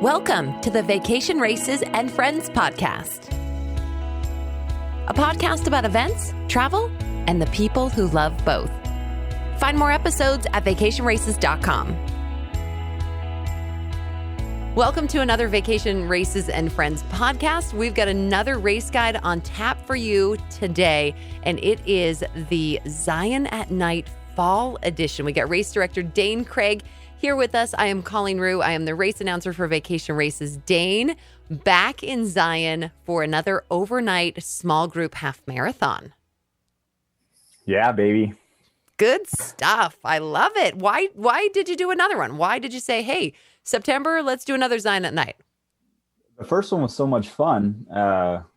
Welcome to the Vacation Races and Friends podcast, a podcast about events, travel, and the people who love both. Find more episodes at vacationraces.com. Welcome to another Vacation Races and Friends podcast. We've got another race guide on tap for you today, and it is the Zion at Night Fall Edition. We got race director Dehn Craig here with us. I am Colleen. I am the race announcer for Vacation Races. Dehn, back in Zion for another overnight small group half marathon. Yeah, baby. Good stuff. I love it. Why did you do another one? Why did you say, hey, September, let's do another Zion at Night? The first one was so much fun.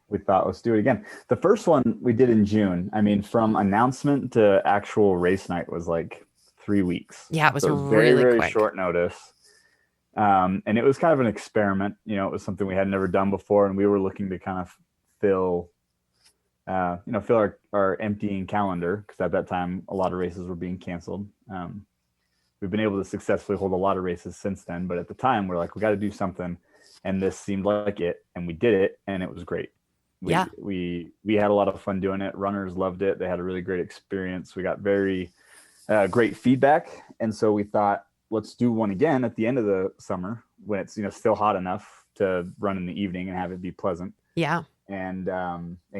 We thought, let's do it again. The first one we did in June. I mean, from announcement to actual race night was like 3 weeks. Yeah, it was, very quick. Short notice. And it was kind of an experiment. You know, it was something we had never done before, and we were looking to kind of fill our emptying calendar, because at that time a lot of races were being canceled. We've been able to successfully hold a lot of races since then, but at the time we're like, we got to do something, and this seemed like it, and we did it, and it was great. We had a lot of fun doing it. Runners loved it. They had a really great experience. We got very great feedback, and so we thought, let's do one again at the end of the summer when it's still hot enough to run in the evening and have it be pleasant. Yeah. And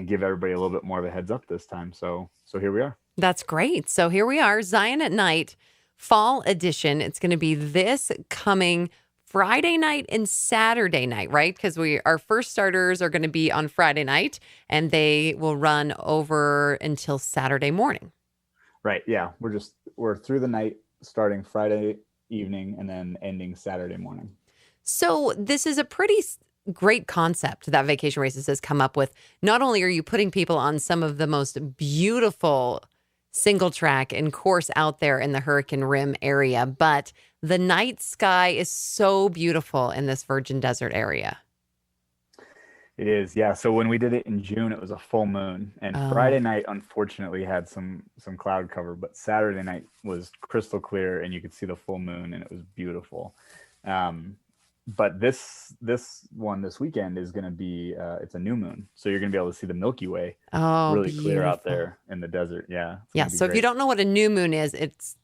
give everybody a little bit more of a heads up this time. So here we are. That's great. So here we are, Zion at Night Fall Edition. It's going to be this coming Friday night and Saturday night, right? Because our first starters are going to be on Friday night, and they will run over until Saturday morning. Right. Yeah. We're through the night, starting Friday evening and then ending Saturday morning. So this is a pretty great concept that Vacation Races has come up with. Not only are you putting people on some of the most beautiful single track and course out there in the Hurricane Rim area, but the night sky is so beautiful in this Virgin Desert area. It is, yeah. So when we did it in June, it was a full moon, and Friday night, unfortunately, had some cloud cover, but Saturday night was crystal clear, and you could see the full moon, and it was beautiful. But this one this weekend is going to be it's a new moon, so you're going to be able to see the Milky Way really clear out there in the desert. Yeah. So great. If you don't know what a new moon is, it's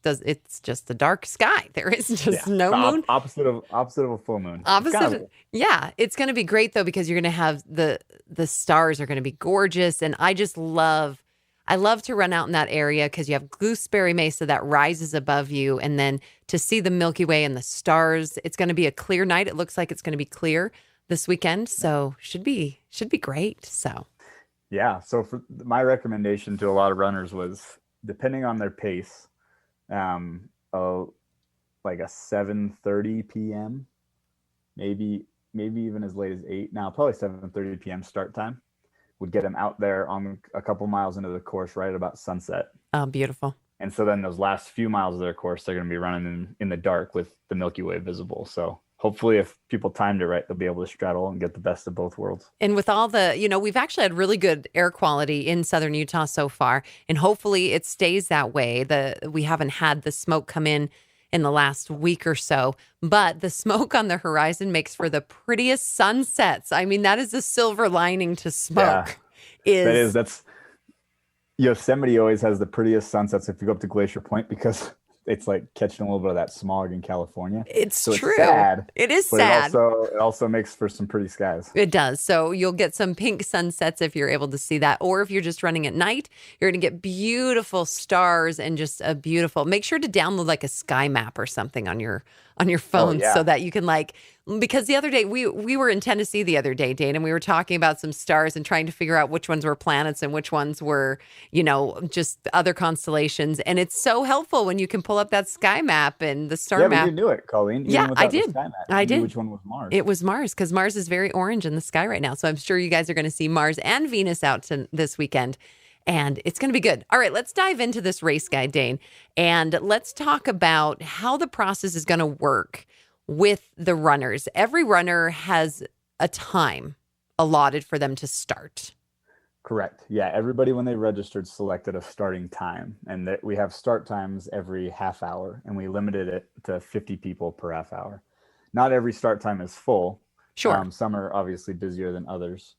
just a dark sky. There is just no moon. Opposite of a full moon. It's going to be great though, because you're going to have the stars are going to be gorgeous, and I love to run out in that area because you have Gooseberry Mesa that rises above you, and then to see the Milky Way and the stars. It's going to be a clear night. It looks like it's going to be clear this weekend, so should be great. So yeah. So for my recommendation to a lot of runners was, depending on their pace, like a 7:30 p.m., maybe even as late as 8. Now probably 7:30 p.m. start time would get them out there on a couple miles into the course right at about sunset. Oh, beautiful. And so then those last few miles of their course, they're going to be running in the dark with the Milky Way visible. So hopefully if people timed it right, they'll be able to straddle and get the best of both worlds. And with all we've actually had really good air quality in southern Utah so far, and hopefully it stays that way. We haven't had the smoke come in the last week or so, but the smoke on the horizon makes for the prettiest sunsets. I mean, that is a silver lining to smoke. Yeah, that's Yosemite always has the prettiest sunsets if you go up to Glacier Point, because it's like catching a little bit of that smog in California. It's true. It's sad. It is but sad. It also makes for some pretty skies. It does. So you'll get some pink sunsets if you're able to see that. Or if you're just running at night, you're going to get beautiful stars and just a beautiful. Make sure to download like a sky map or something on your phone so that you can because the other day we were in Tennessee the other day, Dane, and we were talking about some stars and trying to figure out which ones were planets and which ones were, just other constellations. And it's so helpful when you can pull up that sky map and the star map. Yeah, you knew it, Colleen. I did. I did. Which one was Mars? It was Mars, because Mars is very orange in the sky right now. So I'm sure you guys are going to see Mars and Venus out this weekend. And it's going to be good. All right, let's dive into this race guide, Dane. And let's talk about how the process is going to work with the runners. Every runner has a time allotted for them to start. Correct. Yeah. Everybody, when they registered, selected a starting time, and that we have start times every half hour, and we limited it to 50 people per half hour. not every start time is full. Sure. Some are obviously busier than others.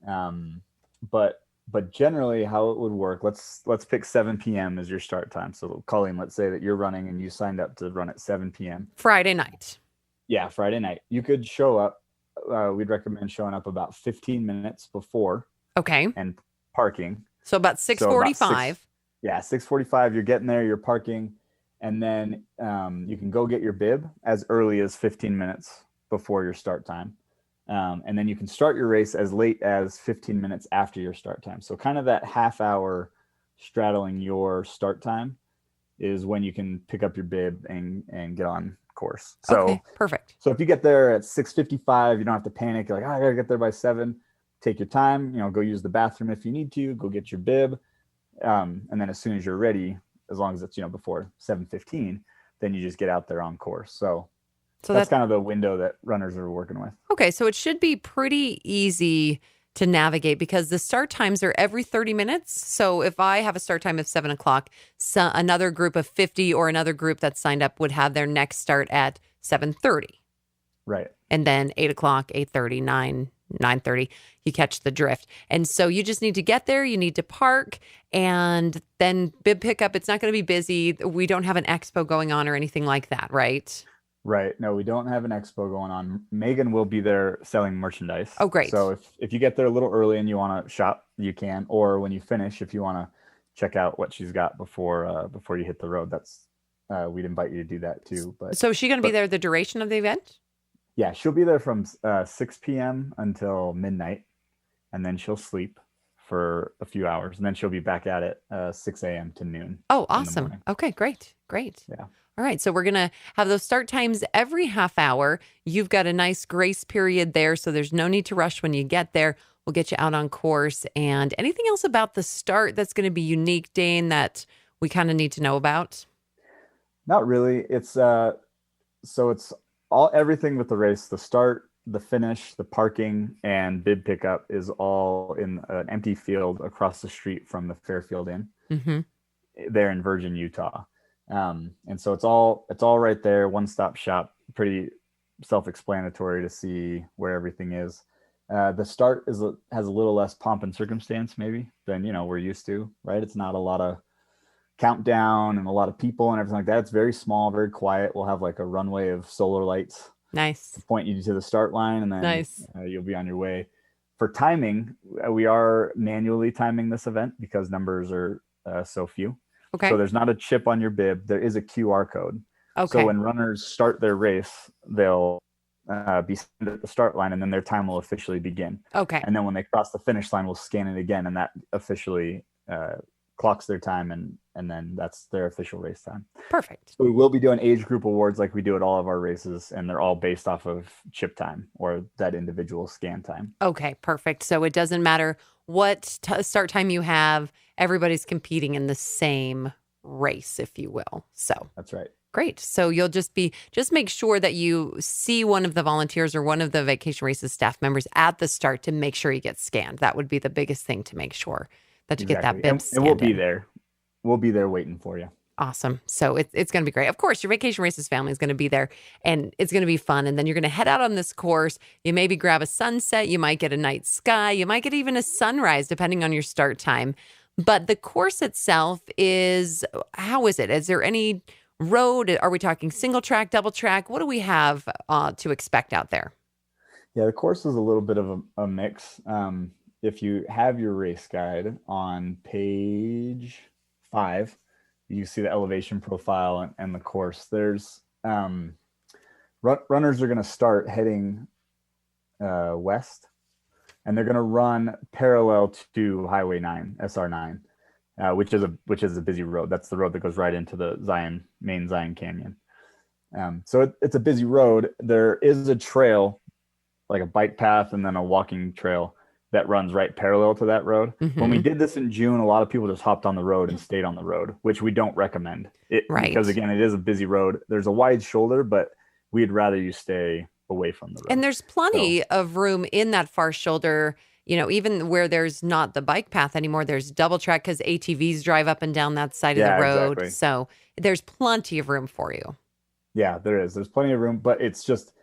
But generally how it would work, let's pick 7 p.m. as your start time. So Colleen, let's say that you're running and you signed up to run at 7 p.m. Friday night. Yeah, Friday night. You could show up. We'd recommend showing up about 15 minutes before. Okay. And parking. So about 6:45. Yeah, 6:45. You're getting there. You're parking, and then you can go get your bib as early as 15 minutes before your start time, and then you can start your race as late as 15 minutes after your start time. So kind of that half hour straddling your start time is when you can pick up your bib and get on course. So okay, perfect. So if you get there at 6:55, you don't have to panic. You're like, I gotta get there by 7. Take your time, go use the bathroom if you need to, go get your bib. And then as soon as you're ready, as long as it's, before 7:15, then you just get out there on course. So that's kind of the window that runners are working with. Okay. So it should be pretty easy to navigate because the start times are every 30 minutes. So if I have a start time of 7 o'clock, another group of 50 or another group that signed up would have their next start at 7:30. Right. And then 8 o'clock, 8:30, 9:30, you catch the drift. And so you just need to get there. You need to park and then bib pickup. It's not going to be busy. We don't have an expo going on or anything like that, right? Right. No, we don't have an expo going on. Megan will be there selling merchandise. Oh, great. So if you get there a little early and you want to shop, you can. Or when you finish, if you want to check out what she's got before you hit the road, we'd invite you to do that too. So is she going to be there the duration of the event? Yeah, she'll be there from 6 p.m. until midnight, and then she'll sleep for a few hours, and then she'll be back at it 6 a.m. to noon. Oh, awesome. Okay, great. Yeah. All right, so we're going to have those start times every half hour. You've got a nice grace period there, so there's no need to rush when you get there. We'll get you out on course. And anything else about the start that's going to be unique, Dane, that we kind of need to know about? Not really. It's everything with the race, the start, the finish, the parking, and bib pickup is all in an empty field across the street from the Fairfield Inn there in Virgin, Utah. And so it's all right there, one-stop shop, pretty self-explanatory to see where everything is. The start has a little less pomp and circumstance maybe than, we're used to, right? It's not a lot of countdown and a lot of people and everything like that. It's very small, very quiet. We'll have like a runway of solar lights. Nice. To point you to the start line, and then nice. You'll be on your way. For timing, we are manually timing this event because numbers are so few. Okay. So there's not a chip on your bib. There is a QR code. Okay. So when runners start their race, they'll be sent at the start line, and then their time will officially begin. Okay. And then when they cross the finish line, we'll scan it again, and that officially clocks their time, and then that's their official race time. Perfect. So we will be doing age group awards like we do at all of our races, and they're all based off of chip time or that individual scan time. Okay, perfect. So it doesn't matter what start time you have. Everybody's competing in the same race, if you will. So that's right. Great. So you'll just make sure that you see one of the volunteers or one of the Vacation Races staff members at the start to make sure you get scanned. That would be the biggest thing to make sure that you get that bib scanned. And we'll be there. We'll be there waiting for you. Awesome. So it's going to be great. Of course, your Vacation Races family is going to be there, and it's going to be fun. And then you're going to head out on this course. You maybe grab a sunset. You might get a night sky. You might get even a sunrise, depending on your start time. But the course itself how is it? Is there any road? Are we talking single track, double track? What do we have to expect out there? Yeah, the course is a little bit of a mix. If you have your race guide on page 5, you see the elevation profile and the course. There's runners are going to start heading west, and they're going to run parallel to Highway 9, SR9, which is a busy road. That's the road that goes right into the main Zion Canyon. So it's a busy road. There is a trail, like a bike path, and then a walking trail that runs right parallel to that road. Mm-hmm. When we did this in June, a lot of people just hopped on the road and stayed on the road, which we don't recommend. Right. Because again, it is a busy road. There's a wide shoulder, but we'd rather you stay away from the road. And there's plenty of room in that far shoulder, even where there's not the bike path anymore, there's double track because ATVs drive up and down that side of the road. Exactly. So there's plenty of room for you. Yeah, there is. There's plenty of room, but it's just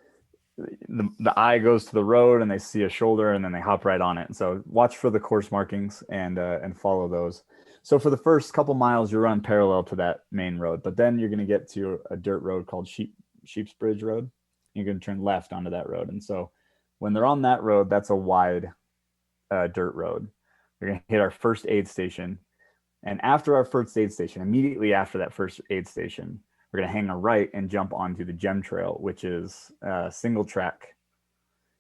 the eye goes to the road and they see a shoulder and then they hop right on it. And so watch for the course markings and follow those. So for the first couple miles, you're running parallel to that main road, but then you're going to get to a dirt road called Sheep's Bridge Road. You're going to turn left onto that road. And so when they're on that road, that's a wide dirt road. We're going to hit our first aid station. And after our first aid station, immediately after that first aid station, we're going to hang a right and jump onto the gem trail, which is single track.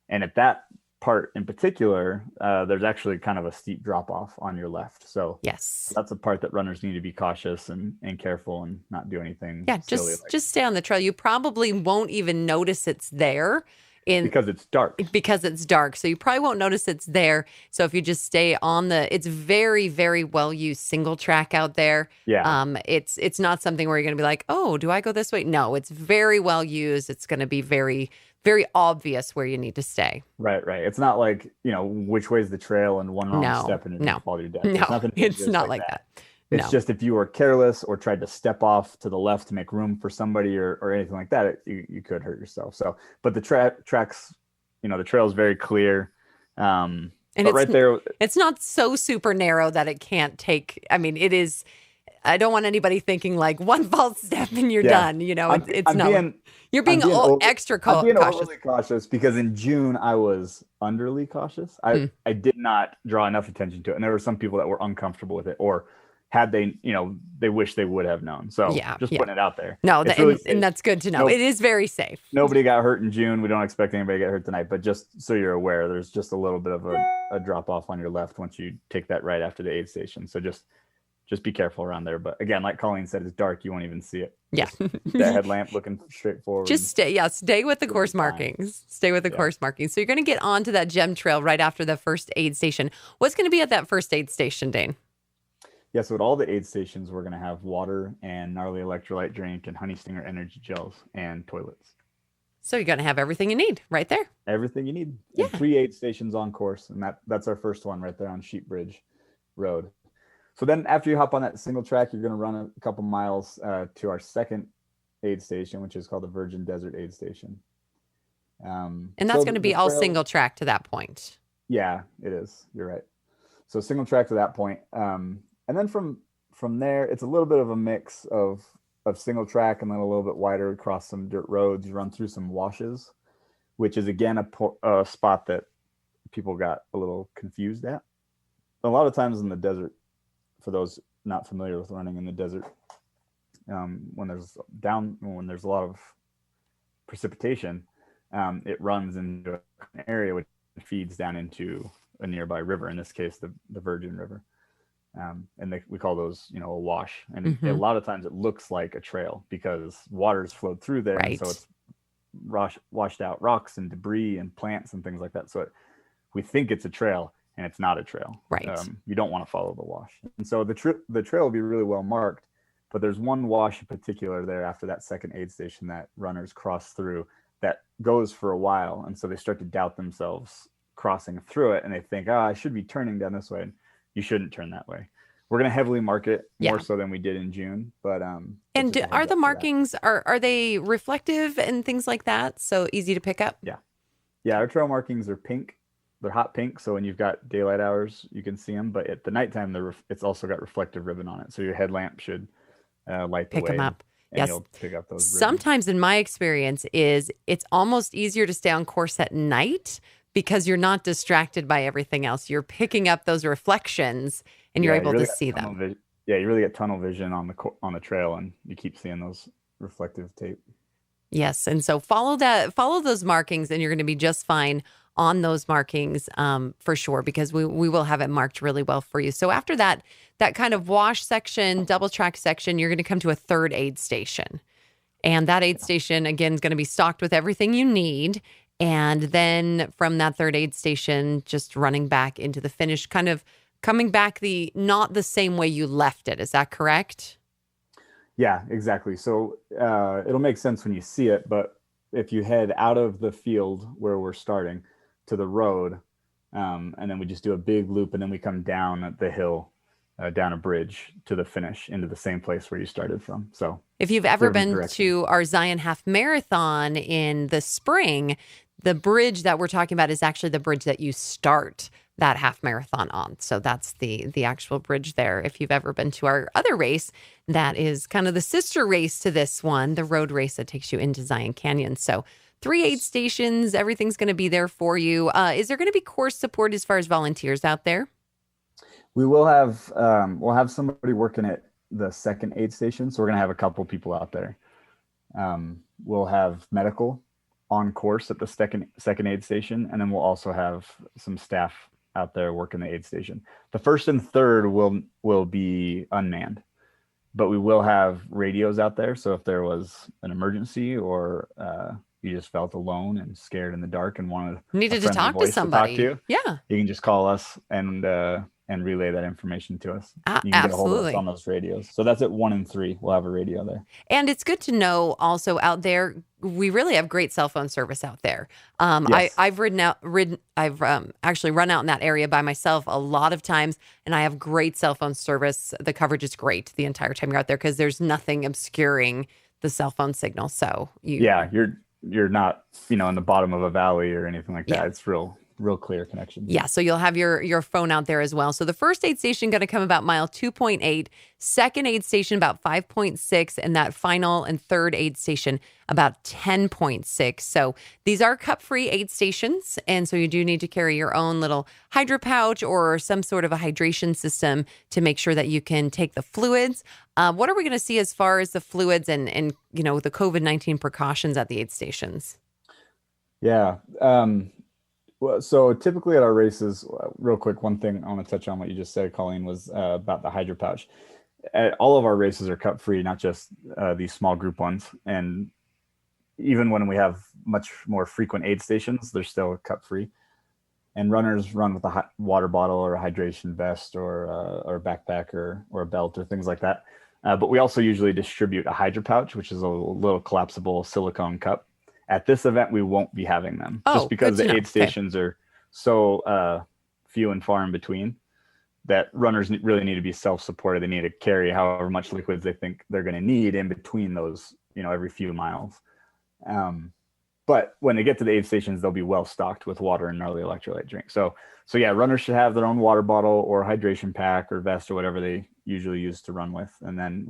And at that part in particular, there's actually kind of a steep drop off on your left. So yes, that's a part that runners need to be cautious and careful and not do anything. Yeah, just stay on the trail. You probably won't even notice it's there. Because it's dark. Because it's dark. So you probably won't notice it's there. So if you just stay on it's very, very well used single track out there. Yeah. It's not something where you're going to be like, oh, do I go this way? No, it's very well used. It's going to be very, very obvious where you need to stay. Right. It's not like, which way is the trail and one wrong step and you fall to your death. No, it's not like that. It's just if you were careless or tried to step off to the left to make room for somebody or anything like that, you could hurt yourself. So, but the tracks, the trail is very clear. And but right there, it's not so super narrow that it can't take. I mean, it is. I don't want anybody thinking like one false step and you're done. It's not. You're being extra cautious. I'm being overly cautious because in June I was underly cautious. I did not draw enough attention to it, and there were some people that were uncomfortable with it or had they, they wish they would have known. So putting it out there. No, and that's good to know. It is very safe. Nobody got hurt in June. We don't expect anybody to get hurt tonight, but just so you're aware, there's just a little bit of a drop off on your left once you take that right after the aid station. So just be careful around there. But again, like Colleen said, it's dark. You won't even see it. Yeah. That headlamp looking straight forward. Just stay with the course markings. Stay with the course markings. So you're going to get onto that gem trail right after the first aid station. What's going to be at that first aid station, Dane? Yeah, so at all the aid stations, we're going to have water and gnarly electrolyte drink and honey stinger energy gels and toilets. So you're going to have everything you need right there. Everything you need. Yeah. And 3 aid stations on course. And that's our first one right there on Sheep Bridge Road. So then after you hop on that single track, you're going to run a couple miles to our second aid station, which is called the Virgin Desert Aid Station. And that's going to be all single track to that point. Yeah, it is. You're right. So single track to that point. And then from there, it's a little bit of a mix of single track and then a little bit wider across some dirt roads. You run through some washes, which is, again, a spot that people got a little confused at. A lot of times in the desert, for those not familiar with running in the desert, when there's a lot of precipitation, it runs into an area which feeds down into a nearby river, in this case, the Virgin River. And we call those, a wash. And a lot of times it looks like a trail because water's flowed through there. Right. And so it's washed out rocks and debris and plants and things like that. So we think it's a trail and it's not a trail. Right. You don't want to follow the wash. And so the trail will be really well marked, but there's one wash in particular there after that second aid station that runners cross through that goes for a while. And so they start to doubt themselves crossing through it. And they think, I should be turning down this way. And you shouldn't turn that way. We're going to heavily mark it more so than we did in June, but and are the markings are they reflective and things like that? So easy to pick up? Yeah. Our trail markings are pink. They're hot pink. So when you've got daylight hours, you can see them, but at the nighttime, it's also got reflective ribbon on it. So your headlamp should light the way. Pick them up. And yes. You'll pick up those ribbons. Sometimes in my experience it's almost easier to stay on course at night because you're not distracted by everything else. You're picking up those reflections and you're able to see them. You really get tunnel vision on the trail and you keep seeing those reflective tape. Yes. And so follow those markings and you're going to be just fine on those markings for sure, because we will have it marked really well for you. So after that kind of wash section, double track section, you're going to come to a third aid station. And that aid station, again, is going to be stocked with everything you need. And then from that third aid station, just running back into the finish, kind of coming back not the same way you left it. Is that correct? Yeah, exactly. So it'll make sense when you see it, but if you head out of the field where we're starting to the road, and then we just do a big loop and then we come down the hill down a bridge to the finish into the same place where you started from. So if you've ever been to our Zion Half Marathon in the spring, the bridge that we're talking about is actually the bridge that you start that half marathon on. So that's the actual bridge there. If you've ever been to our other race, that is kind of the sister race to this one, the road race that takes you into Zion Canyon. So 3 aid stations, everything's going to be there for you. Is there going to be course support as far as volunteers out there? We will have, we'll have somebody working at the second aid station. So we're going to have a couple people out there. We'll have medical on course at the second aid station. And then we'll also have some staff out there working the aid station. The first and third will be unmanned, but we will have radios out there. So if there was an emergency or you just felt alone and scared in the dark and needed to talk to somebody, you can just call us and relay that information to us. You can get a hold of us on those radios. So that's at 1 and 3. We'll have a radio there. And it's good to know also out there, we really have great cell phone service out there. Yes. I've actually run out in that area by myself a lot of times, and I have great cell phone service. The coverage is great the entire time you're out there because there's nothing obscuring the cell phone signal. So you're not, in the bottom of a valley or anything like that. Yeah. It's real clear connection. Yeah, so you'll have your phone out there as well. So the first aid station going to come about mile 2.8, second aid station about 5.6, and that final and third aid station about 10.6. So these are cup-free aid stations, and so you do need to carry your own little hydro pouch or some sort of a hydration system to make sure that you can take the fluids. What are we going to see as far as the fluids and the COVID-19 precautions at the aid stations? Yeah. Well, so typically at our races, real quick, one thing I want to touch on what you just said, Colleen, was about the hydro pouch. All of our races are cup free, not just these small group ones. And even when we have much more frequent aid stations, they're still cup free. And runners run with a water bottle or a hydration vest or a backpack or a belt or things like that. But we also usually distribute a hydro pouch, which is a little collapsible silicone cup. At this event, we won't be having them just because the aid stations are so few and far in between that runners really need to be self-supported. They need to carry however much liquids they think they're going to need in between those, every few miles. But when they get to the aid stations, they'll be well stocked with water and gnarly electrolyte drinks. So yeah, runners should have their own water bottle or hydration pack or vest or whatever they usually use to run with. And then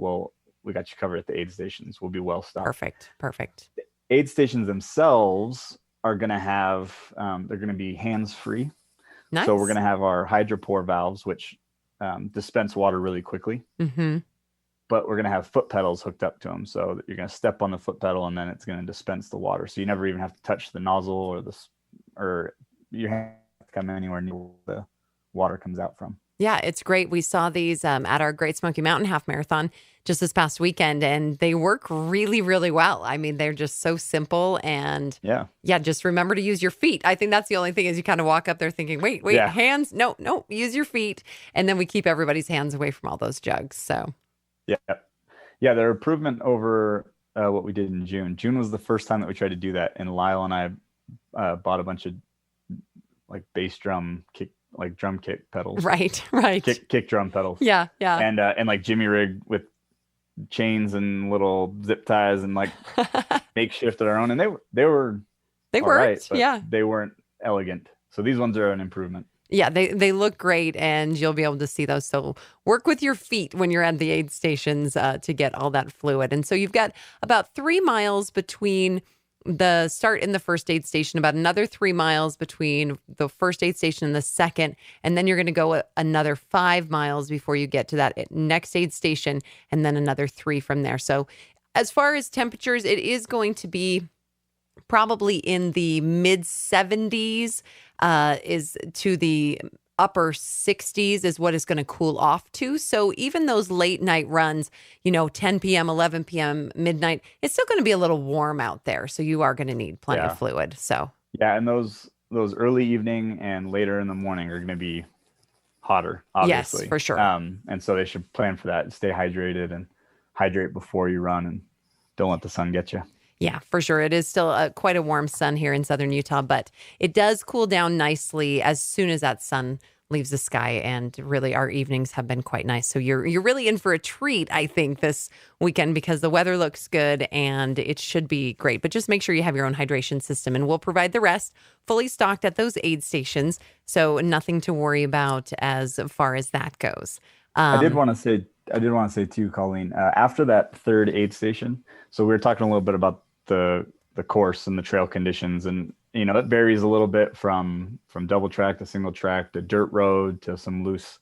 we got you covered at the aid stations. We'll be well stocked. Perfect. Aid stations themselves are going to have, they're going to be hands-free. Nice. So we're going to have our hydropore valves, which dispense water really quickly. Mm-hmm. But we're going to have foot pedals hooked up to them. So that you're going to step on the foot pedal and then it's going to dispense the water. So you never even have to touch the nozzle or your hand have to come anywhere near where the water comes out from. Yeah, it's great. We saw these at our Great Smoky Mountain Half Marathon just this past weekend, and they work really, really well. I mean, they're just so simple, and just remember to use your feet. I think that's the only thing is you kind of walk up there thinking, wait, hands? No, use your feet. And then we keep everybody's hands away from all those jugs. So they're improvement over what we did in June. June was the first time that we tried to do that, and Lyle and I bought a bunch of like bass drum kick, like drum kick pedals. Right. Kick drum pedals. Yeah. And like Jimmy rig with chains and little zip ties and like makeshift of our own. And they were worked. Right, they weren't elegant. So these ones are an improvement. Yeah, they look great, and you'll be able to see those. So work with your feet when you're at the aid stations to get all that fluid. And so you've got about 3 miles between the start in the first aid station, about another 3 miles between the first aid station and the second, and then you're going to go another 5 miles before you get to that next aid station, and then another 3 from there. So as far as temperatures, it is going to be probably in the mid 70s is to the upper 60s is what it's going to cool off to. So even those late night runs, 10 p.m., 11 p.m., midnight, it's still going to be a little warm out there. So you are going to need plenty of fluid. So and those early evening and later in the morning are going to be hotter, obviously. Yes, for sure. And so they should plan for that. Stay hydrated and hydrate before you run and don't let the sun get you. Yeah, for sure. It is still quite a warm sun here in southern Utah, but it does cool down nicely as soon as that sun leaves the sky, and really our evenings have been quite nice. So you're really in for a treat, I think, this weekend because the weather looks good and it should be great. But just make sure you have your own hydration system, and we'll provide the rest fully stocked at those aid stations. So nothing to worry about as far as that goes. I did want to say too, Colleen, after that third aid station, so we were talking a little bit about the course and the trail conditions, and it varies a little bit from double track to single track to dirt road to some loose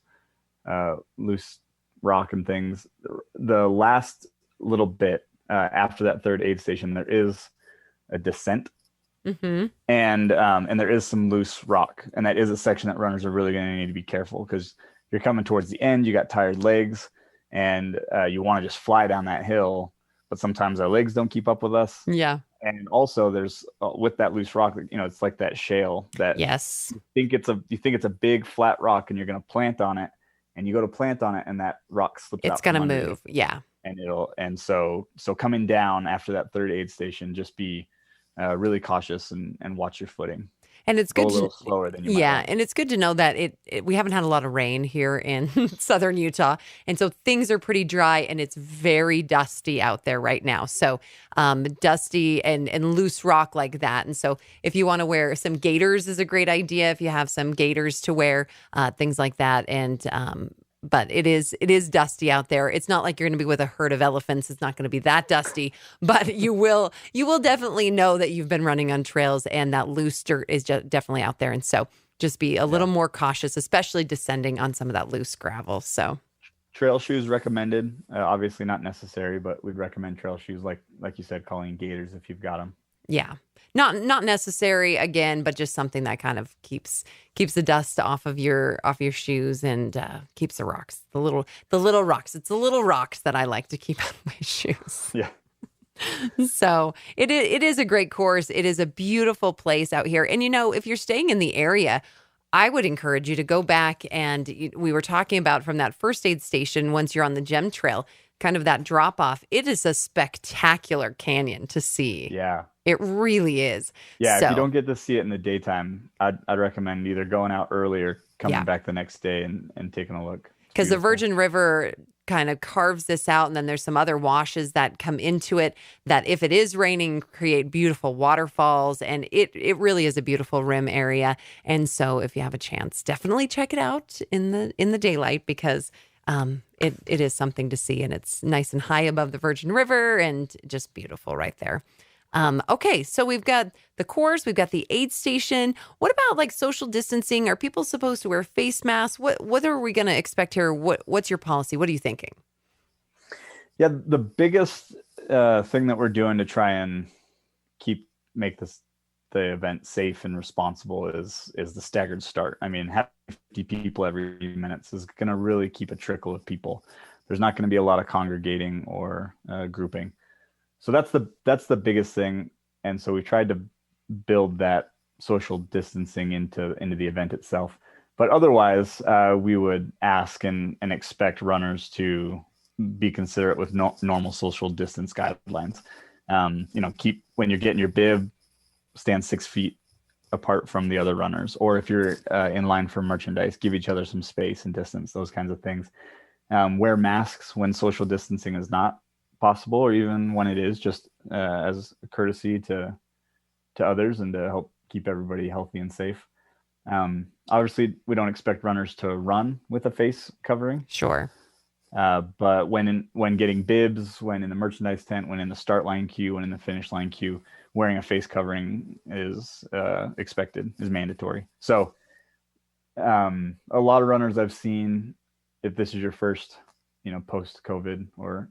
rock and things. The last little bit after that third aid station, there is a descent. Mm-hmm. And there is some loose rock, and that is a section that runners are really going to need to be careful because you're coming towards the end, you got tired legs, and you want to just fly down that hill, but sometimes our legs don't keep up with us. Yeah. And also there's with that loose rock, it's like that shale that yes, you think it's a big flat rock, and you're going to plant on it, and you go to plant on it, and that rock slips out. It's going to move. Yeah. And so coming down after that third aid station, just be really cautious and watch your footing. And it's good. Go a little slower than you might yeah, like. And it's good to know that we haven't had a lot of rain here in southern Utah, and so things are pretty dry, and it's very dusty out there right now. So dusty and loose rock like that. And so if you want to wear some gaiters is a great idea. If you have some gaiters to wear, things like that, and but it is dusty out there. It's not like you're going to be with a herd of elephants. It's not going to be that dusty, but you will definitely know that you've been running on trails, and that loose dirt is definitely out there. And so just be a little more cautious, especially descending on some of that loose gravel. So trail shoes recommended, obviously not necessary, but we'd recommend trail shoes like you said, Colleen, gaiters if you've got them. Yeah. Not necessary again, but just something that kind of keeps the dust off your shoes and keeps the rocks, the little rocks. It's the little rocks that I like to keep out of my shoes. Yeah. So it is a great course. It is a beautiful place out here. And if you're staying in the area, I would encourage you to go back, and we were talking about from that first aid station, once you're on the gem trail, kind of that drop off. It is a spectacular canyon to see. Yeah. It really is. Yeah, so, if you don't get to see it in the daytime, I'd recommend either going out early or coming back the next day and taking a look. Because the Virgin River kind of carves this out, and then there's some other washes that come into it that, if it is raining, create beautiful waterfalls, and it really is a beautiful rim area. And so if you have a chance, definitely check it out in the daylight, because it is something to see, and it's nice and high above the Virgin River and just beautiful right there. Okay, so we've got the course, we've got the aid station. What about like social distancing? Are people supposed to wear face masks? What are we going to expect here? What's your policy? What are you thinking? Yeah, the biggest thing that we're doing to try and make the event safe and responsible is the staggered start. I mean, having 50 people every few minutes is going to really keep a trickle of people. There's not going to be a lot of congregating or grouping. So that's the biggest thing. And so we tried to build that social distancing into the event itself. But otherwise, we would ask and expect runners to be considerate with normal social distance guidelines. Keep, when you're getting your bib, stand 6 feet apart from the other runners. Or if you're in line for merchandise, give each other some space and distance, those kinds of things. Wear masks when social distancing is not possible, or even when it is, just as a courtesy to others and to help keep everybody healthy and safe. Obviously, we don't expect runners to run with a face covering. Sure. But when getting bibs, when in the merchandise tent, when in the start line queue, when in the finish line queue, wearing a face covering is expected, is mandatory. So a lot of runners I've seen, if this is your first, post-COVID or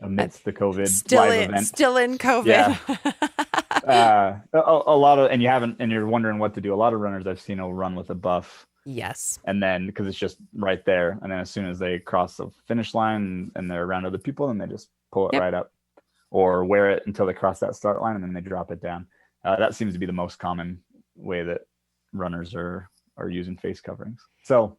amidst the COVID live event. Still in COVID. Yeah. A lot of, and you're wondering what to do. A lot of runners I've seen will run with a buff. Yes. And then, because it's just right there. And then as soon as they cross the finish line and they're around other people, then they just pull it right up, or wear it until they cross that start line and then they drop it down. That seems to be the most common way that runners are using face coverings. So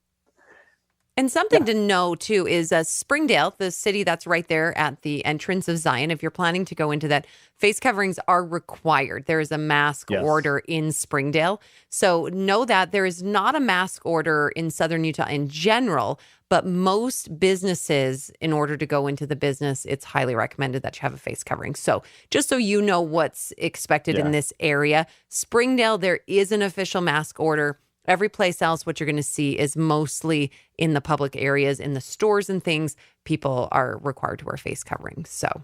And something to know too is Springdale, the city that's right there at the entrance of Zion. If you're planning to go into that, face coverings are required. There is a mask order in Springdale. So know that there is not a mask order in Southern Utah in general, but most businesses, in order to go into the business, it's highly recommended that you have a face covering. So just so you know what's expected in this area, Springdale, there is an official mask order. Every place else, what you're going to see is mostly in the public areas, in the stores and things, people are required to wear face coverings. So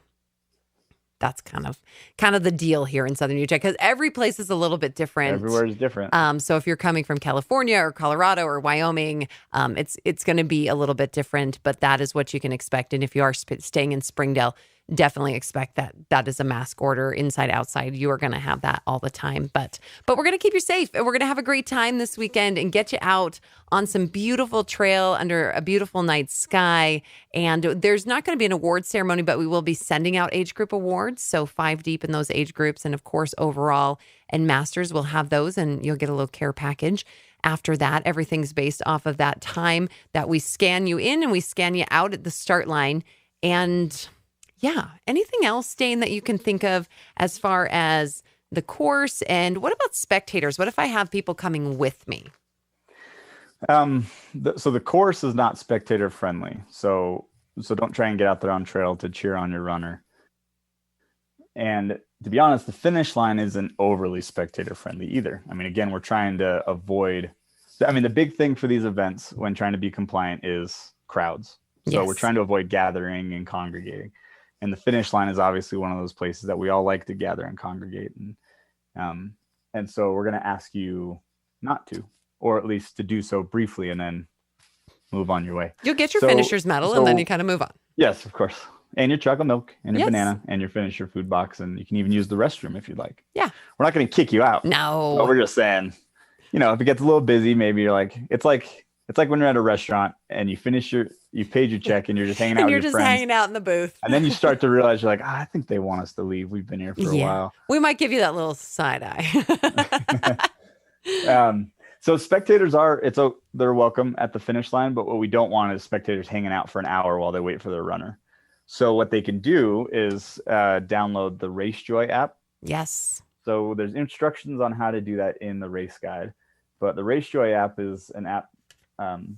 that's kind of the deal here in Southern Utah, because every place is a little bit different. Everywhere is different. So if you're coming from California or Colorado or Wyoming, it's going to be a little bit different, but that is what you can expect. And if you are staying in Springdale, definitely expect that is a mask order inside, outside. You are going to have that all the time, but we're going to keep you safe, and we're going to have a great time this weekend and get you out on some beautiful trail under a beautiful night sky. And there's not going to be an awards ceremony, but we will be sending out age group awards. So 5 deep in those age groups. And of course, overall and masters will have those, and you'll get a little care package. After that, everything's based off of that time that we scan you in and we scan you out at the start line. And yeah. Anything else, Dane, that you can think of as far as the course? And what about spectators? What if I have people coming with me? So the course is not spectator friendly. So don't try and get out there on trail to cheer on your runner. And to be honest, the finish line isn't overly spectator friendly either. I mean, again, we're trying to avoid, the big thing for these events when trying to be compliant is crowds. So we're trying to avoid gathering and congregating. And the finish line is obviously one of those places that we all like to gather and congregate. And so we're going to ask you not to, or at least to do so briefly and then move on your way. You'll get your finisher's medal and then you kind of move on. Yes, of course. And your chocolate milk and your banana and your finisher food box. And you can even use the restroom if you'd like. Yeah. We're not going to kick you out. No. But we're just saying, if it gets a little busy, maybe you're like, it's like when you're at a restaurant and you've paid your check and you're just hanging out with your friends. And you're just hanging out in the booth. And then you start to realize you're like, I think they want us to leave. We've been here for a while. We might give you that little side eye. So spectators they're welcome at the finish line, but what we don't want is spectators hanging out for an hour while they wait for their runner. So what they can do is download the RaceJoy app. Yes. So there's instructions on how to do that in the race guide, but the RaceJoy app is an app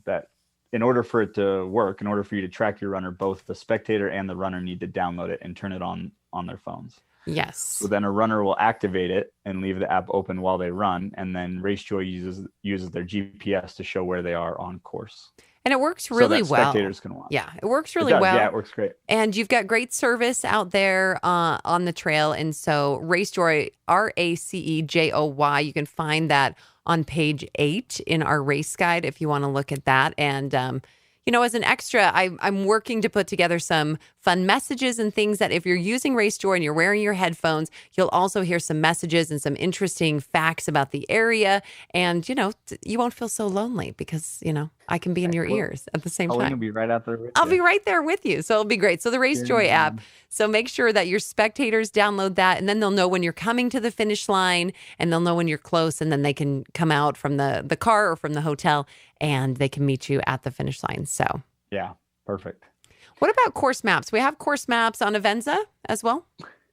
that in order for it to work, in order for you to track your runner, both the spectator and the runner need to download it and turn it on their phones. Yes. So then a runner will activate it and leave the app open while they run. And then RaceJoy uses their GPS to show where they are on course. And it works really well. Spectators can watch. Yeah, it works really well. Yeah, it works great. And you've got great service out there on the trail. And so RaceJoy, RaceJoy, you can find that on page 8 in our race guide if you want to look at that. And as an extra, I'm working to put together some fun messages and things that if you're using RaceJoy and you're wearing your headphones, you'll also hear some messages and some interesting facts about the area. And, you won't feel so lonely because, I can be in your ears at the same time. I'll be right out there with you. I'll be right there with you. So it'll be great. So the RaceJoy app. So make sure that your spectators download that, and then they'll know when you're coming to the finish line, and they'll know when you're close, and then they can come out from the car or from the hotel, and they can meet you at the finish line. So yeah, perfect. What about course maps? We have course maps on Avenza as well.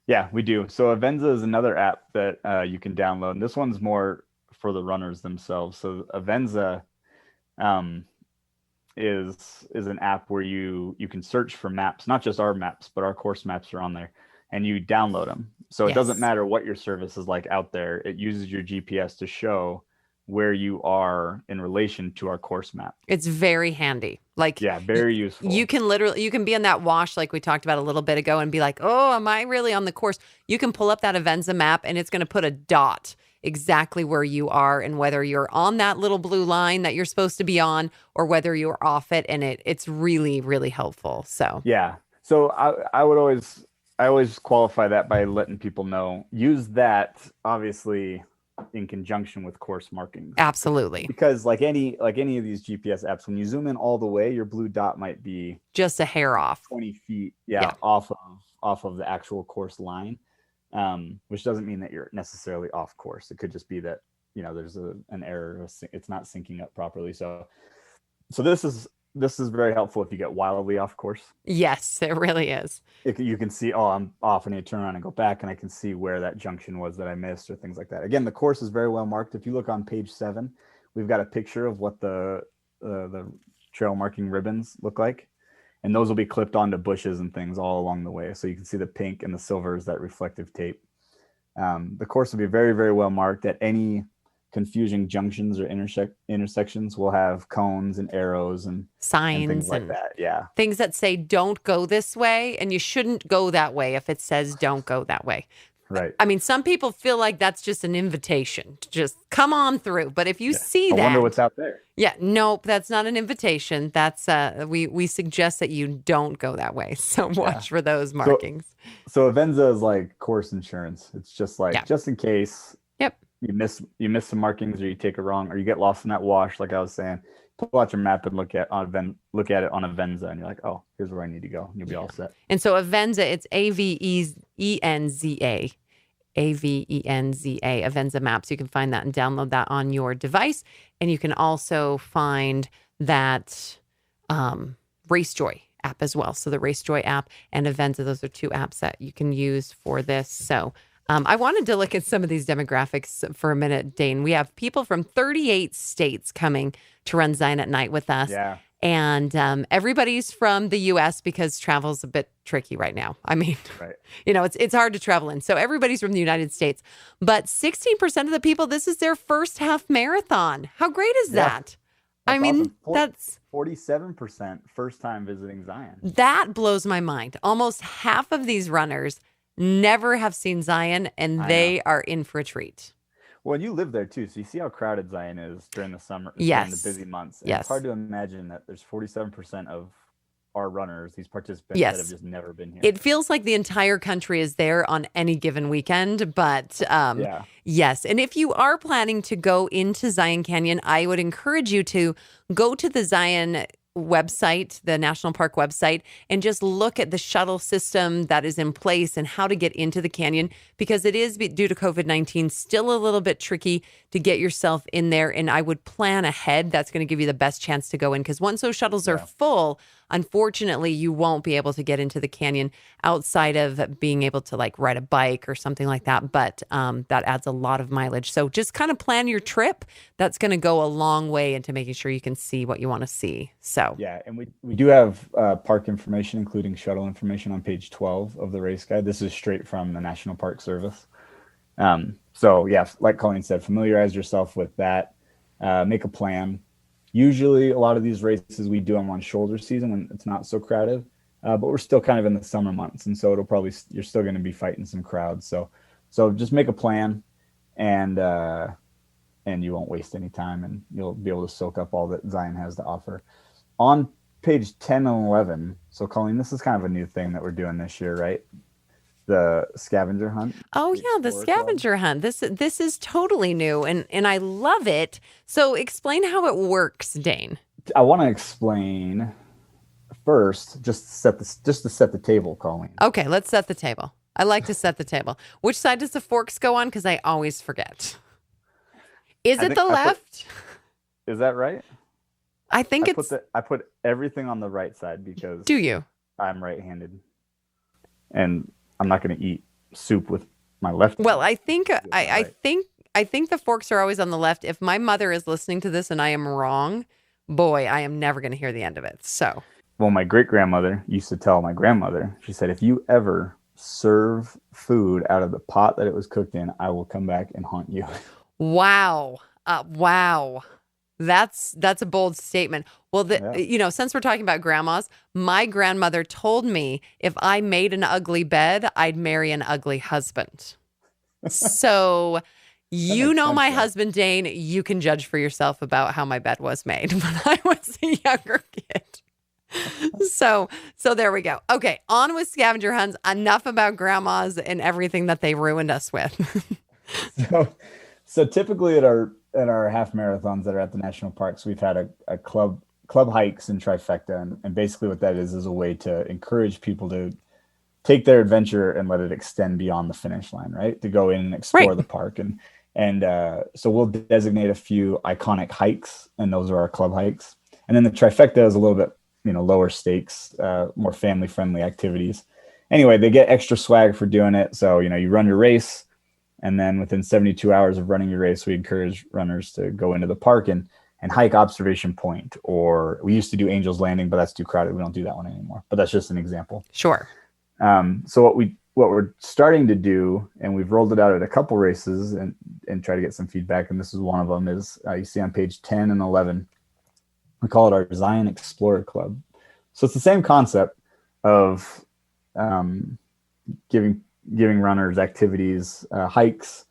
Yeah, we do. So Avenza is another app that you can download. And this one's more for the runners themselves. So Avenza is an app where you can search for maps, not just our maps, but our course maps are on there, and you download them. So it doesn't matter what your service is like out there. It uses your GPS to show where you are in relation to our course map. It's very handy. Very useful. You can be in that wash like we talked about a little bit ago and be like, oh, am I really on the course? You can pull up that Avenza map and it's going to put a dot exactly where you are and whether you're on that little blue line that you're supposed to be on or whether you're off it. And it's really, really helpful. So yeah. So I always qualify that by letting people know, use that obviously in conjunction with course markings. Absolutely. Because like any of these GPS apps, when you zoom in all the way, your blue dot might be just a hair off 20 feet off of the actual course line, which doesn't mean that you're necessarily off course. It could just be that there's an error, it's not syncing up properly. So this is this is very helpful if you get wildly off course. Yes, it really is. You can see, oh, I'm off, and you turn around and go back, and I can see where that junction was that I missed or things like that. Again, the course is very well marked. If you look on page 7, we've got a picture of what the trail marking ribbons look like, and those will be clipped onto bushes and things all along the way. So you can see the pink and the silver is that reflective tape. The course will be very, very well marked. At any confusing junctions or intersections, will have cones and arrows and Signs and things like that. Yeah. Things that say don't go this way, and you shouldn't go that way if it says don't go that way. Right. I mean, some people feel like that's just an invitation to just come on through. But if you see that, I wonder what's out there. Yeah, nope, that's not an invitation. That's we suggest that you don't go that way. So watch for those markings. So Avenza is like course insurance. It's just like just in case. Yep. You miss some markings, or you take it wrong, or you get lost in that wash, like I was saying. Pull out your map and look at it on Avenza, and you're like, oh, here's where I need to go. And you'll be all set. And so Avenza, it's Avenza, Avenza Maps. You can find that and download that on your device. And you can also find that RaceJoy app as well. So the RaceJoy app and Avenza, those are 2 apps that you can use for this. So I wanted to look at some of these demographics for a minute, Dane. We have people from 38 states coming to run Zion at Night with us. Yeah. And everybody's from the U.S. because travel's a bit tricky right now. I mean, right. It's hard to travel in. So everybody's from the United States. But 16% of the people, this is their first half marathon. How great is that? I mean, awesome. That's 47% first time visiting Zion. That blows my mind. Almost half of these runners never have seen Zion, and they are in for a treat. Well, you live there too, so you see how crowded Zion is during the summer, yes. during the busy months. And yes. It's hard to imagine that there's 47% of our runners, these participants yes. that have just never been here. It feels like the entire country is there on any given weekend, but yes. And if you are planning to go into Zion Canyon, I would encourage you to go to the Zion website, the national park website, and just look at the shuttle system that is in place and how to get into the canyon, because it is, due to COVID-19, still a little bit tricky to get yourself in there. And I would plan ahead. That's going to give you the best chance to go in, because once those shuttles are full, unfortunately, you won't be able to get into the canyon outside of being able to like ride a bike or something like that. But that adds a lot of mileage. So just kind of plan your trip. That's going to go a long way into making sure you can see what you want to see. So yeah, and we do have park information, including shuttle information, on page 12 of the race guide. This is straight from the National Park Service. So yeah, like Colleen said, familiarize yourself with that. Make a plan. Usually a lot of these races, we do them on shoulder season when it's not so crowded, but we're still kind of in the summer months. And so you're still going to be fighting some crowds. So just make a plan, and you won't waste any time, and you'll be able to soak up all that Zion has to offer. On page 10 and 11. So Colleen, this is kind of a new thing that we're doing this year, right? The scavenger hunt. Oh yeah, the scavenger hunt. This is totally new, and I love it. So explain how it works, Dane. I want to explain first, just to set the table, Colleen. Okay, let's set the table. I like to set the table. Which side does the forks go on? Because I always forget. Is it the left? Is that right? I think I put everything on the right side because. Do you? I'm right-handed, and I'm not going to eat soup with my left. Well, I think I think the forks are always on the left. If my mother is listening to this and I am wrong, boy, I am never going to hear the end of it. So. Well, my great-grandmother used to tell my grandmother, she said, if you ever serve food out of the pot that it was cooked in, I will come back and haunt you. Wow. Wow. That's a bold statement. Well, since we're talking about grandmas, my grandmother told me if I made an ugly bed, I'd marry an ugly husband. So my husband, Dane, you can judge for yourself about how my bed was made when I was a younger kid. So there we go. Okay, on with scavenger hunts. Enough about grandmas and everything that they ruined us with. So typically at our half marathons that are at the national parks, we've had a club hikes in trifecta, and basically what that is a way to encourage people to take their adventure and let it extend beyond the finish line, right? To go in and explore the park, and so we'll designate a few iconic hikes, and those are our club hikes. And then the trifecta is a little bit, lower stakes, more family friendly activities. Anyway, they get extra swag for doing it. So, you run your race, and then within 72 hours of running your race, we encourage runners to go into the park and hike Observation Point, or we used to do Angel's Landing, but that's too crowded. We don't do that one anymore, but that's just an example. Sure. So what we're starting to do, and we've rolled it out at a couple races and try to get some feedback, and this is one of them, is you see on page 10 and 11, we call it our Zion Explorer Club. So it's the same concept of giving runners activities, hikes,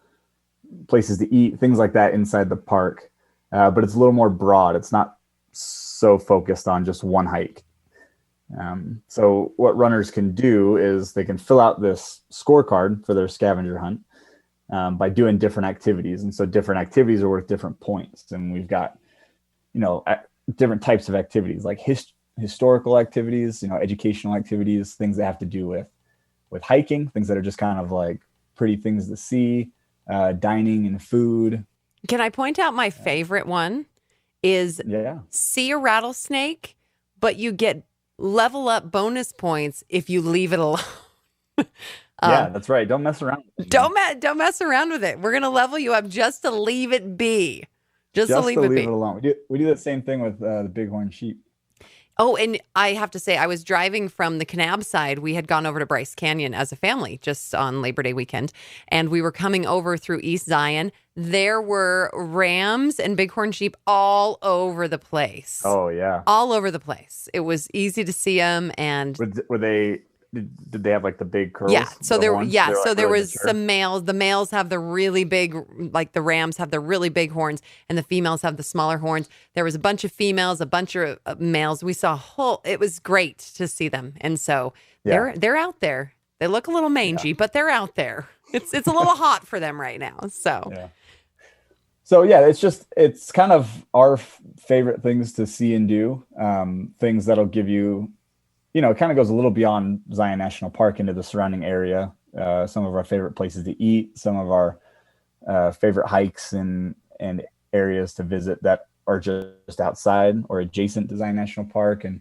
places to eat, things like that inside the park. But it's a little more broad. It's not so focused on just one hike. So what runners can do is they can fill out this scorecard for their scavenger hunt by doing different activities. And so different activities are worth different points. And we've got, different types of activities, like historical activities, educational activities, things that have to do with hiking, things that are just kind of like pretty things to see, dining and food. Can I point out my favorite one is see a rattlesnake, but you get level up bonus points if you leave it alone. Yeah, that's right. Don't mess around with it. Don't mess around with it. We're going to level you up just to leave it be. Just to leave it alone. We do the same thing with the bighorn sheep. Oh, and I have to say, I was driving from the Kanab side. We had gone over to Bryce Canyon as a family just on Labor Day weekend, and we were coming over through East Zion. There were rams and bighorn sheep all over the place. Oh, yeah. All over the place. It was easy to see them. And were they... Did they have like the big curls? Yeah. So there really was mature? some males. The males have the really big, like the rams have the really big horns, and the females have the smaller horns. There was a bunch of females, a bunch of males. We saw it was great to see them. And so they're out there. They look a little mangy, but they're out there. It's a little hot for them right now. So it's kind of our favorite things to see and do, things that'll give you, it kind of goes a little beyond Zion National Park into the surrounding area. Some of our favorite places to eat, some of our favorite hikes and areas to visit that are just outside or adjacent to Zion National Park. And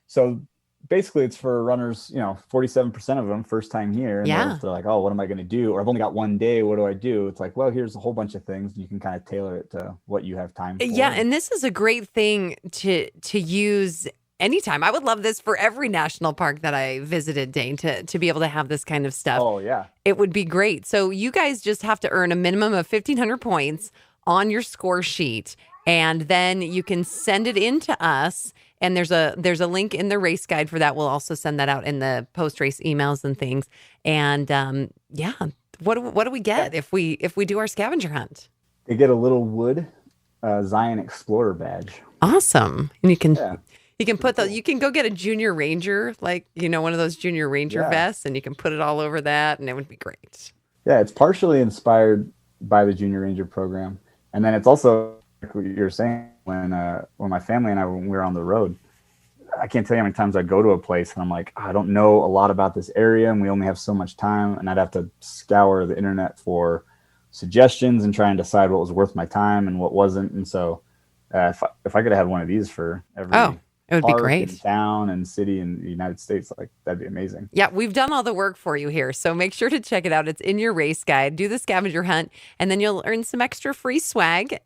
so basically it's for runners, 47% of them first time here. And they're like, oh, what am I going to do? Or I've only got one day. What do I do? It's like, well, here's a whole bunch of things. You can kind of tailor it to what you have time for. Yeah. And this is a great thing to use anytime. I would love this for every national park that I visited, Dane, to be able to have this kind of stuff. Oh, yeah. It would be great. So you guys just have to earn a minimum of 1,500 points on your score sheet, and then you can send it in to us. And there's a link in the race guide for that. We'll also send that out in the post-race emails and things. And what do we get if we do our scavenger hunt? They get a little wood Zion Explorer badge. Awesome. And you can... Yeah. You can you can go get a junior ranger, like, one of those junior ranger vests, and you can put it all over that, and it would be great. Yeah, it's partially inspired by the junior ranger program. And then it's also, like what you're saying, when my family and when we were on the road, I can't tell you how many times I'd go to a place and I'm like, I don't know a lot about this area and we only have so much time. And I'd have to scour the internet for suggestions and try and decide what was worth my time and what wasn't. And so if I could have had one of these for every... it would be great. And town and city in the United States, like that'd be amazing. Yeah, we've done all the work for you here. So make sure to check it out. It's in your race guide. Do the scavenger hunt, and then you'll earn some extra free swag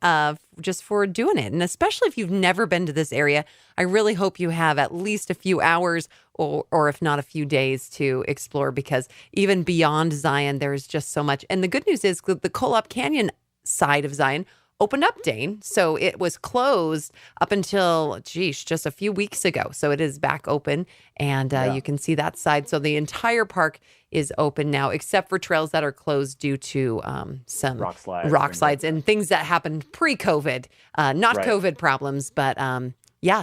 just for doing it. And especially if you've never been to this area, I really hope you have at least a few hours or if not a few days to explore, because even beyond Zion, there's just so much. And the good news is the Colab Canyon side of Zion opened up, Dane. So it was closed up until, just a few weeks ago. So it is back open, and you can see that side. So the entire park is open now, except for trails that are closed due to some rock slides and things that happened pre-COVID, not COVID problems. But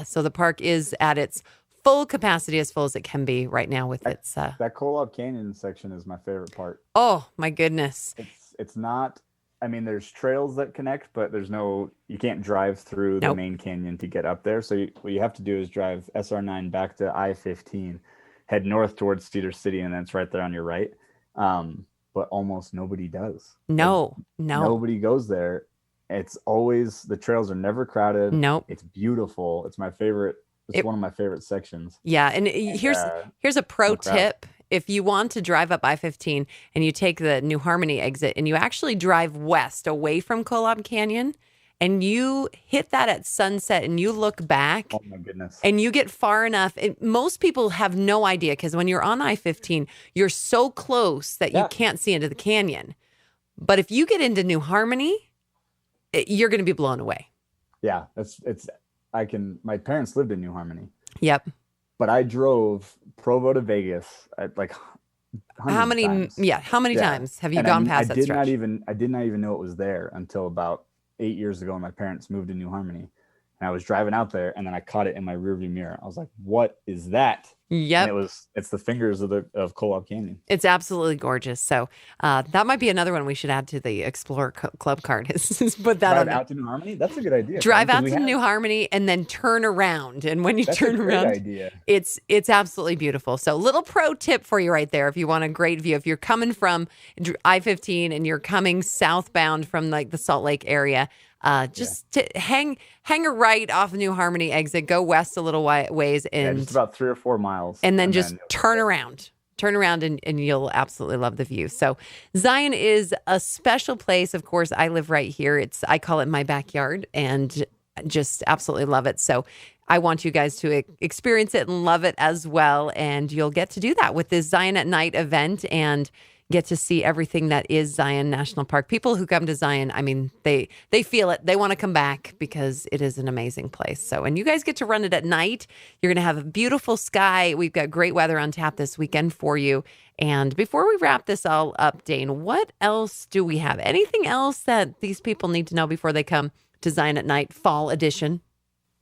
so the park is at its full capacity, as full as it can be right now with its... That Colab Canyon section is my favorite part. Oh, my goodness. It's not... I mean, there's trails that connect, but you can't drive through the main canyon to get up there. So what you have to do is drive SR9 back to I-15, head north towards Cedar City, and then it's right there on your right. But almost nobody does. No. Nobody goes there. It's always, the trails are never crowded. Nope. It's beautiful. It's my favorite. It's one of my favorite sections. Yeah, and here's a pro no crowd. tip. If you want to drive up I-15 and you take the New Harmony exit and you actually drive west away from Kolob Canyon and you hit that at sunset and you look back, Oh my goodness. and you get far enough. Most people have no idea because when you're on I-15, you're so close that you can't see into the canyon. But if you get into New Harmony, you're going to be blown away. Yeah, my parents lived in New Harmony. Yep. But I drove Provo to Vegas at like how many times. How many times have you gone past that stretch? I did not even know it was there until about 8 years ago when my parents moved to New Harmony. And I was driving out there and then I caught it in my rearview mirror. I was like, what is that? Yep. And it's the fingers of Kolob Canyon. It's absolutely gorgeous. So that might be another one we should add to the Explorer Club card. Is put that Drive out to New Harmony? That's a good idea. Drive out to New Harmony and then turn around. And when you turn around, idea. It's absolutely beautiful. So little pro tip for you right there. If you want a great view, if you're coming from I-15 and you're coming southbound from like the Salt Lake area, hang a right off New Harmony exit, go west a little ways, and just about 3 or 4 miles, and then just turn around and you'll absolutely love the view. So Zion is a special place. Of course, I live right here. I call it my backyard, and just absolutely love it. So I want you guys to experience it and love it as well, and you'll get to do that with this Zion at Night event and get to see everything that is Zion National Park. People who come to Zion, I mean, they feel it. They want to come back because it is an amazing place. So, and you guys get to run it at night. You're going to have a beautiful sky. We've got great weather on tap this weekend for you. And before we wrap this all up, Dane, what else do we have? Anything else that these people need to know before they come to Zion at Night Fall Edition?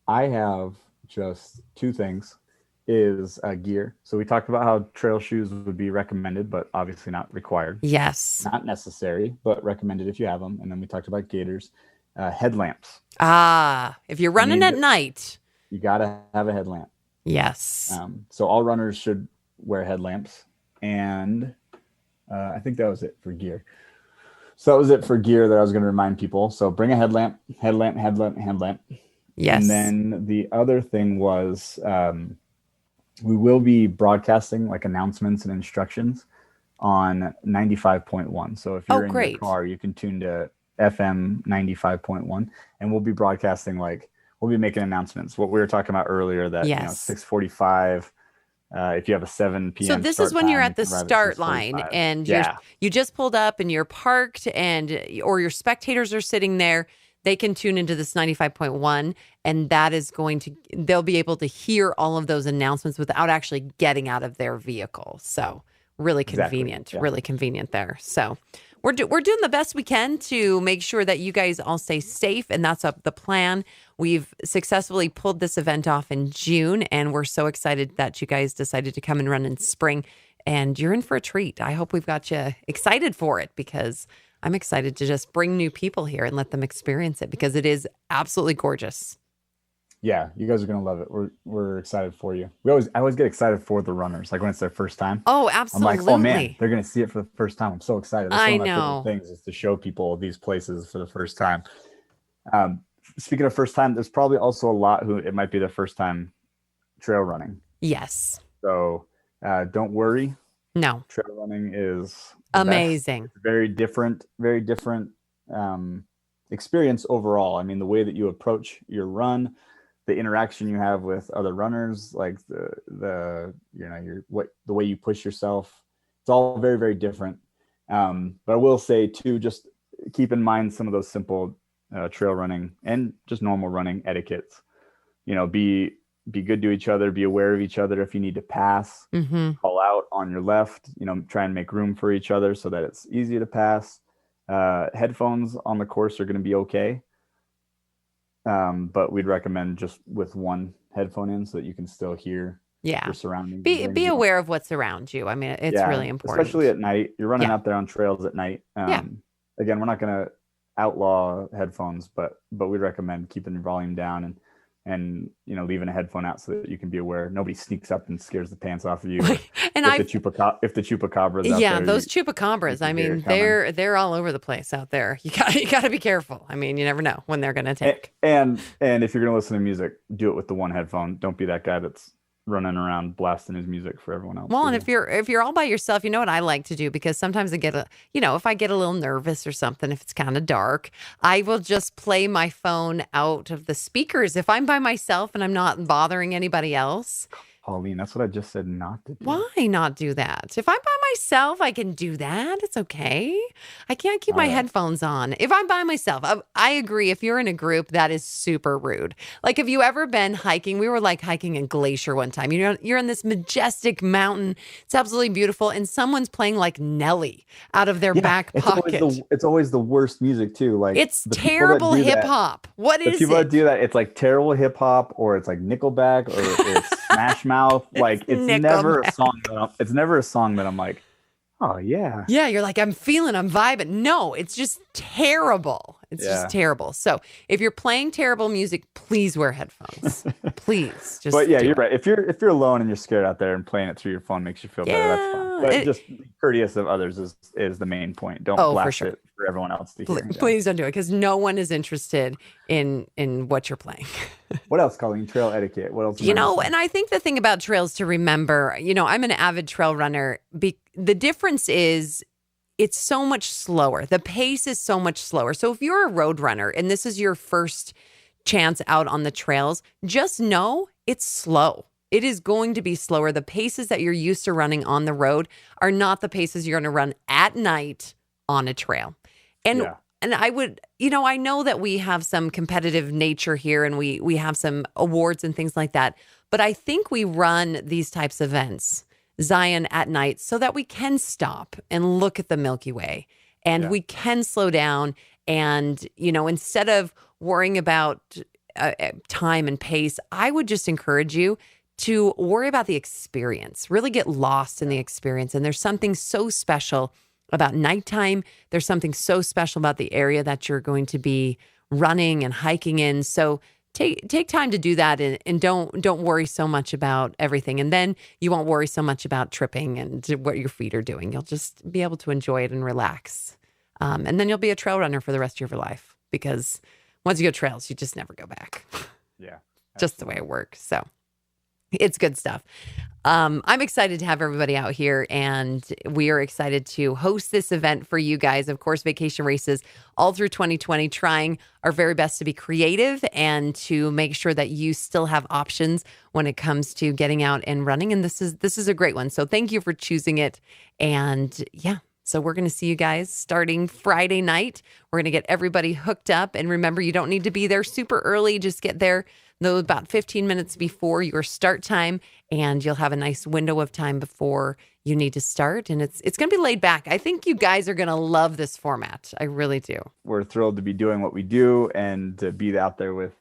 I have just 2 things. Is gear. So we talked about how trail shoes would be recommended, but obviously not required. Yes. Not necessary, but recommended if you have them. And then we talked about gaiters. Headlamps. If you're running at night, you got to have a headlamp. Yes. So all runners should wear headlamps. And I think that was it for gear. So that was it for gear that I was going to remind people. So bring a headlamp. Yes. And then the other thing was... we will be broadcasting like announcements and instructions on 95.1. So if you're in your car, you can tune to FM 95.1, and we'll be broadcasting, we'll be making announcements. What we were talking about earlier, that 6:45. If you have a 7 p.m. So this is when you're at the start line and you just pulled up and you're parked or your spectators are sitting there. They can tune into this 95.1, and that is they'll be able to hear all of those announcements without actually getting out of their vehicle. So really convenient, really convenient there. So we're doing the best we can to make sure that you guys all stay safe, and that's the plan. We've successfully pulled this event off in June, and we're so excited that you guys decided to come and run in spring, and you're in for a treat. I hope we've got you excited for it, because I'm excited to just bring new people here and let them experience it, because it is absolutely gorgeous. Yeah, you guys are going to love it. We're excited for you. I always get excited for the runners, like when it's their first time. Oh, absolutely. I'm like, oh man, they're going to see it for the first time. I'm so excited. That's one of my favorite things, is to show people these places for the first time. Speaking of first time, there's probably also a lot who it might be their first time trail running. Yes. So don't worry. No. Trail running is amazing. It's very different experience overall. I mean, the way that you approach your run, the interaction you have with other runners, like the way you push yourself, it's all very, very different. But I will say too, just keep in mind some of those simple trail running and just normal running etiquettes. Be good to each other, be aware of each other. If you need to pass, call out on your left, try and make room for each other so that it's easy to pass. Headphones on the course are going to be okay. But we'd recommend just with one headphone in so that you can still hear your surroundings. Be aware of what's around you. I mean, it's really important. Especially at night. You're running out there on trails at night. Again, we're not going to outlaw headphones, but we'd recommend keeping the volume down and leaving a headphone out so that you can be aware nobody sneaks up and scares the pants off of you. And if the chupacabras out there, those chupacabras, I mean, they're all over the place out there. You got to be careful. I mean, you never know when they're going to attack. And if you're going to listen to music, do it with the one headphone. Don't be that guy that's running around blasting his music for everyone else. Well, and if you're all by yourself, you know what I like to do, because sometimes I get if I get a little nervous or something, if it's kind of dark, I will just play my phone out of the speakers. If I'm by myself and I'm not bothering anybody else. Colleen, that's what I just said not to do. Why not do that? If I'm by myself, I can do that. It's okay. I can't keep my headphones on. If I'm by myself, I agree. If you're in a group, that is super rude. Like, have you ever been hiking? We were like hiking in Glacier one time. You're in this majestic mountain. It's absolutely beautiful. And someone's playing like Nelly out of their back pocket. It's always the worst music too. Like, it's terrible hip hop. What is it? People that do that, it's like terrible hip hop, or it's like Nickelback, or it's Smash Mouth. Like, it's never a song that I'm like, oh yeah. Yeah, you're like, I'm vibing. No, it's just terrible. It's just terrible. So if you're playing terrible music, please wear headphones. Please. But yeah, you're right. If you're alone and you're scared out there and playing it through your phone makes you feel better, that's fine. But just be courteous of others is the main point. Don't blast it for everyone else to hear. Please don't do it, because no one is interested in what you're playing. What else, Colleen? Trail etiquette. What else? And I think the thing about trails to remember, I'm an avid trail runner. The difference is it's so much slower. The pace is so much slower. So if you're a road runner and this is your first chance out on the trails, just know it's slow. It is going to be slower. The paces that you're used to running on the road are not the paces you're going to run at night on a trail. And I would, I know that we have some competitive nature here, and we have some awards and things like that. But I think we run these types of events, Zion, at night, so that we can stop and look at the Milky Way, and we can slow down. And, instead of worrying about time and pace, I would just encourage you to worry about the experience, really get lost in the experience. And there's something so special about nighttime. There's something so special about the area that you're going to be running and hiking in. So take time to do that, and don't worry so much about everything. And then you won't worry so much about tripping and what your feet are doing. You'll just be able to enjoy it and relax. And then you'll be a trail runner for the rest of your life, because once you go trails, you just never go back. Yeah. Just the way it works. So it's good stuff. I'm excited to have everybody out here, and we are excited to host this event for you guys. Of course, Vacation Races all through 2020, trying our very best to be creative and to make sure that you still have options when it comes to getting out and running. And this is a great one. So thank you for choosing it. And so we're going to see you guys starting Friday night. We're going to get everybody hooked up. And remember, you don't need to be there super early. Just get there about 15 minutes before your start time, and you'll have a nice window of time before you need to start. And it's going to be laid back. I think you guys are going to love this format. I really do. We're thrilled to be doing what we do and to be out there with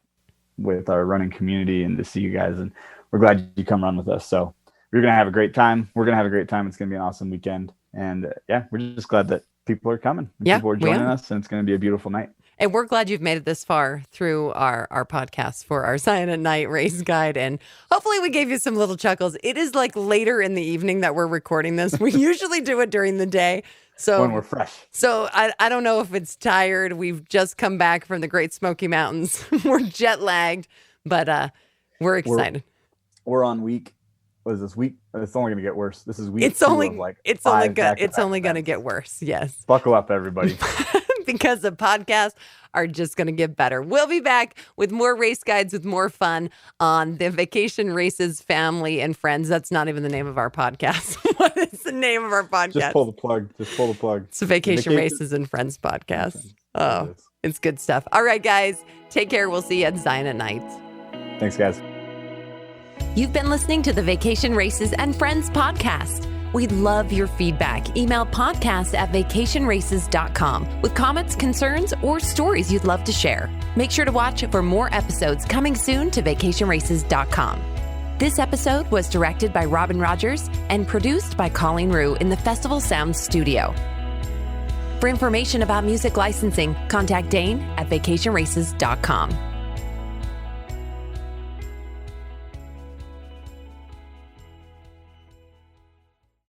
our running community and to see you guys. And we're glad you come run with us. So we're going to have a great time. We're going to have a great time. It's going to be an awesome weekend. And we're just glad that people are coming. People are joining us, and it's going to be a beautiful night. And we're glad you've made it this far through our podcast for our Zion at Night race guide. And hopefully we gave you some little chuckles. It is like later in the evening that we're recording this. We usually do it during the day. So when we're fresh. So I don't know if it's tired. We've just come back from the Great Smoky Mountains. We're jet lagged, but we're excited. We're on week. What is this week? It's only going to get worse. This is week. It's only going to get worse. Yes. Buckle up, everybody. Because the podcasts are just going to get better. We'll be back with more race guides, with more fun on the Vacation Races Family and Friends. That's not even the name of our podcast. What is the name of our podcast? Just pull the plug. It's the Vacation Races and Friends podcast. Oh, it's good stuff. All right, guys. Take care. We'll see you at Zion at Night. Thanks, guys. You've been listening to the Vacation Races and Friends podcast. We'd love your feedback. Email podcast@vacationraces.com with comments, concerns, or stories you'd love to share. Make sure to watch for more episodes coming soon to vacationraces.com. This episode was directed by Robin Rogers and produced by Colleen Rue in the Festival Sound Studio. For information about music licensing, contact Dehn at vacationraces.com.